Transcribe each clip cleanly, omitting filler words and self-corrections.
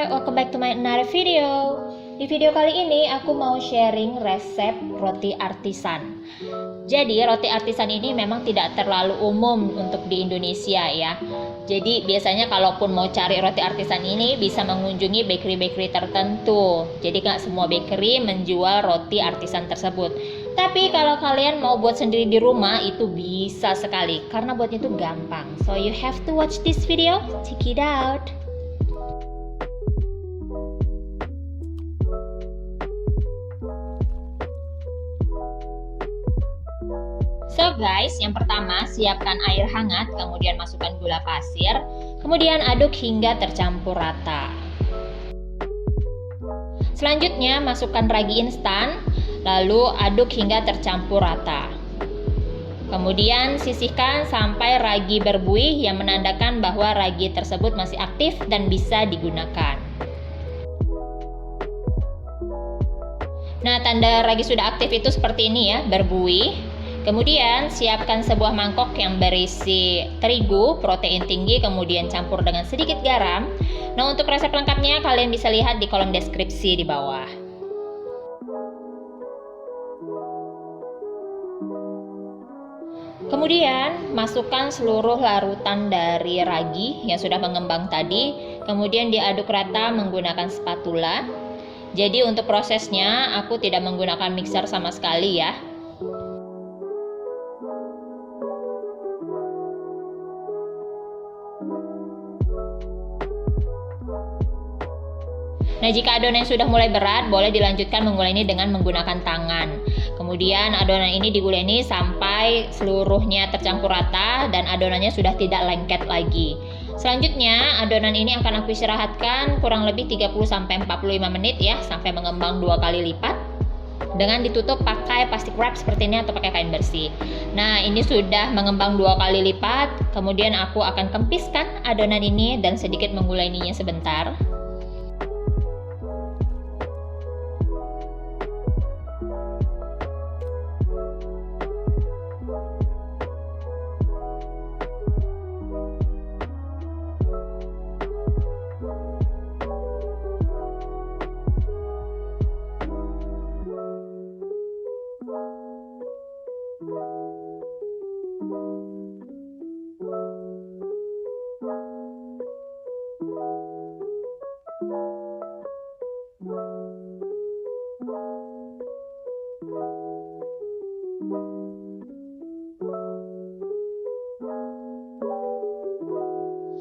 welcome back to my another video. Di video kali ini aku mau sharing resep roti artisan. Jadi roti artisan ini memang tidak terlalu umum untuk di Indonesia ya. Jadi biasanya kalaupun mau cari roti artisan ini bisa mengunjungi bakery-bakery tertentu. Jadi nggak semua bakery menjual roti artisan tersebut. Tapi kalau kalian mau buat sendiri di rumah itu bisa sekali karena buatnya itu gampang. So you have to watch this video, check it out. So guys, yang pertama siapkan air hangat, kemudian masukkan gula pasir, kemudian aduk hingga tercampur rata. Selanjutnya masukkan ragi instan, lalu aduk hingga tercampur rata. Kemudian sisihkan sampai ragi berbuih yang menandakan bahwa ragi tersebut masih aktif dan bisa digunakan. Nah, tanda ragi sudah aktif itu seperti ini ya, berbuih. Kemudian siapkan sebuah mangkok yang berisi terigu, protein tinggi, kemudian campur dengan sedikit garam. Nah, untuk resep lengkapnya kalian bisa lihat di kolom deskripsi di bawah. Kemudian masukkan seluruh larutan dari ragi yang sudah mengembang tadi, kemudian diaduk rata menggunakan spatula. Jadi untuk prosesnya aku tidak menggunakan mixer sama sekali ya. Nah, jika adonan sudah mulai berat, boleh dilanjutkan menguleni dengan menggunakan tangan. Kemudian adonan ini diguleni sampai seluruhnya tercampur rata dan adonannya sudah tidak lengket lagi. Selanjutnya, adonan ini akan aku istirahatkan kurang lebih 30-45 menit ya, sampai mengembang 2 kali lipat. Dengan ditutup pakai plastik wrap seperti ini atau pakai kain bersih. Nah, ini sudah mengembang 2 kali lipat. Kemudian aku akan kempiskan adonan ini dan sedikit menguleninya sebentar.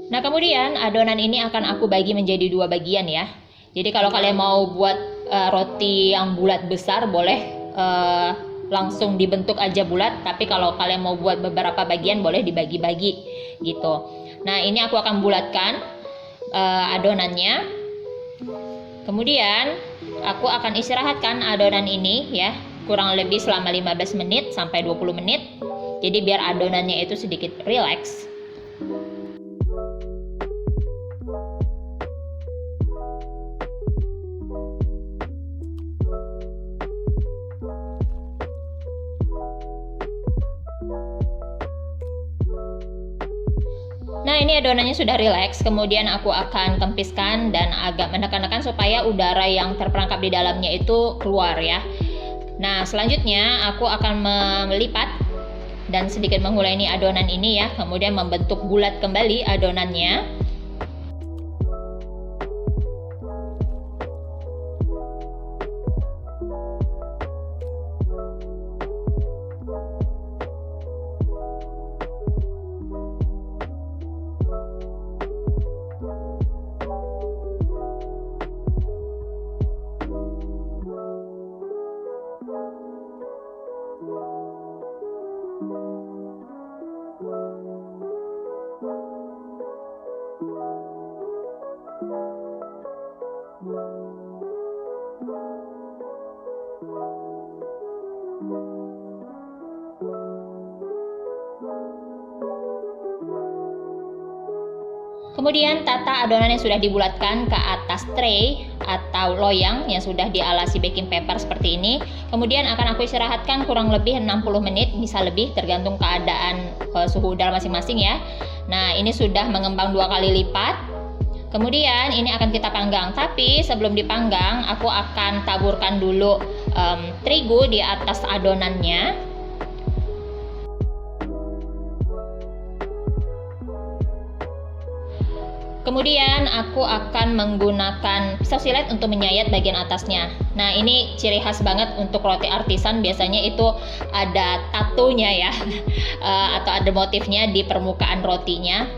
Nah, kemudian adonan ini akan aku bagi menjadi 2 bagian ya. Jadi kalau kalian mau buat roti yang bulat besar boleh langsung dibentuk aja bulat, tapi kalau kalian mau buat beberapa bagian boleh dibagi-bagi gitu. Nah, ini aku akan bulatkan adonannya. Kemudian aku akan istirahatkan adonan ini ya, kurang lebih selama 15 menit sampai 20 menit. Jadi biar adonannya itu sedikit rileks. Nah, ini adonannya sudah rileks, kemudian aku akan kempiskan dan agak menekan-nekan supaya udara yang terperangkap di dalamnya itu keluar ya. Nah, selanjutnya aku akan melipat dan sedikit menguleni adonan ini ya, kemudian membentuk bulat kembali adonannya. Kemudian tata adonan yang sudah dibulatkan ke atas tray atau loyang yang sudah dialasi baking paper seperti ini. Kemudian akan aku istirahatkan kurang lebih 60 menit, bisa lebih tergantung keadaan suhu udara masing-masing ya. Nah, ini sudah mengembang 2 kali lipat. Kemudian ini akan kita panggang, tapi sebelum dipanggang aku akan taburkan dulu terigu di atas adonannya. Kemudian aku akan menggunakan pisau silet untuk menyayat bagian atasnya. Nah, ini ciri khas banget untuk roti artisan, biasanya itu ada tatonya ya, atau ada motifnya di permukaan rotinya.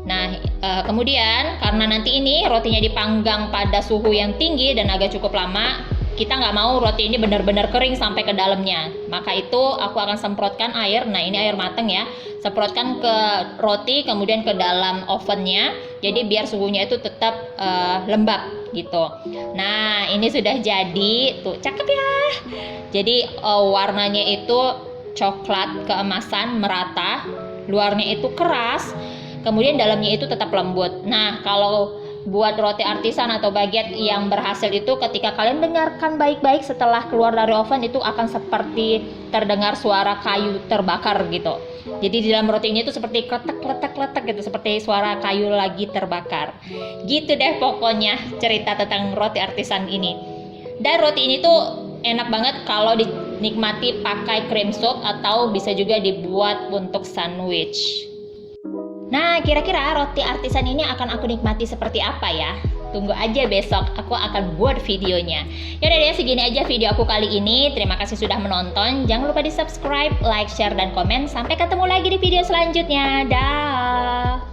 Nah, kemudian karena nanti ini rotinya dipanggang pada suhu yang tinggi dan agak cukup lama, kita nggak mau roti ini benar-benar kering sampai ke dalamnya. Maka itu aku akan semprotkan air. Nah, ini air mateng ya. Semprotkan ke roti, kemudian ke dalam ovennya. Jadi biar suhunya itu tetap lembab gitu. Nah, ini sudah jadi. Tuh, cakep ya. Jadi warnanya itu coklat keemasan merata. Luarnya itu keras. Kemudian dalamnya itu tetap lembut. Nah, kalau buat roti artisan atau baguette yang berhasil itu, ketika kalian dengarkan baik-baik setelah keluar dari oven, itu akan seperti terdengar suara kayu terbakar gitu. Jadi di dalam roti ini tuh seperti kletek gitu, seperti suara kayu lagi terbakar. Gitu deh pokoknya cerita tentang roti artisan ini. Dan roti ini tuh enak banget kalau dinikmati pakai cream soup atau bisa juga dibuat untuk sandwich. Nah, kira-kira roti artisan ini akan aku nikmati seperti apa ya? Tunggu aja besok, aku akan buat videonya. Yaudah deh, segini aja video aku kali ini. Terima kasih sudah menonton. Jangan lupa di subscribe, like, share, dan komen. Sampai ketemu lagi di video selanjutnya. Dah.